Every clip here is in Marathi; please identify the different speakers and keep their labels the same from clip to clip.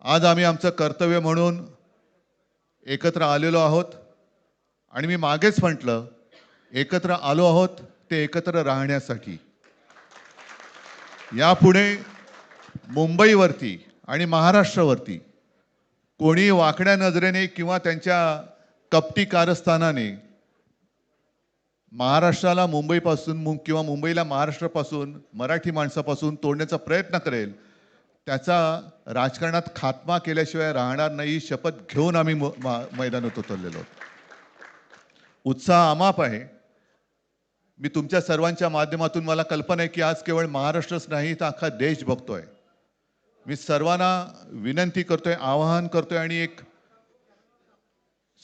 Speaker 1: आज आम्ही आमचं कर्तव्य म्हणून एकत्र आलेलो आहोत आणि मी मागेच म्हटलं एकत्र आलो आहोत ते एकत्र राहण्यासाठी. यापुढे मुंबईवरती आणि महाराष्ट्रावरती कोणी वाकड्या नजरेने किंवा त्यांच्या कपटी कारस्थानाने महाराष्ट्राला मुंबईपासून किंवा मुंबईला महाराष्ट्रापासून मराठी माणसापासून तोडण्याचा प्रयत्न करेल त्याचा राजकारणात खात्मा केल्याशिवाय राहणार नाही. शपथ घेऊन आम्ही मैदानात उतरलेलो आहोत. उत्साह अमाप आहे. मी तुमच्या सर्वांच्या माध्यमातून मला कल्पना आहे की आज केवळ महाराष्ट्रच नाही तर अख्खा देश बघतोय. मी सर्वांना विनंती करतोय, आवाहन करतोय आणि एक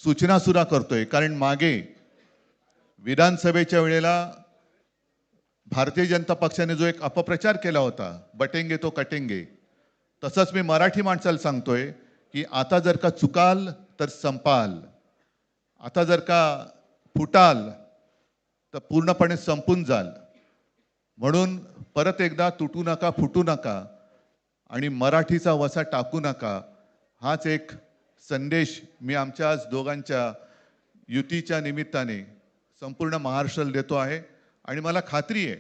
Speaker 1: सूचना सुद्धा करतोय. कारण मागे विधानसभेच्या वेळेला भारतीय जनता पक्षाने जो एक अपप्रचार केला होता, बटेंगे तो कटेंगे, तसंच मी मराठी माणसाला सांगतोय की आता जर का चुकाल तर संपाल, आता जर का फुटाल तर पूर्णपणे संपून जाल. म्हणून परत एकदा तुटू नका, फुटू नका आणि मराठीचा वसा टाकू नका. हाच एक संदेश मी आमच्या आज दोघांच्या युतीच्या निमित्ताने संपूर्ण महाराष्ट्राला देतो आहे. आणि मला खात्री आहे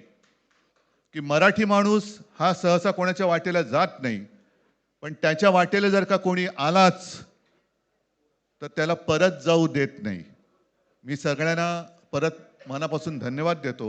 Speaker 1: की मराठी माणूस हा सहसा कोणाच्या वाटेला जात नाही, पण त्याच्या वाटेला जर का कोणी आलाच तर त्याला परत जाऊ देत नाही. मी सगळ्यांना परत मनापासून धन्यवाद देतो.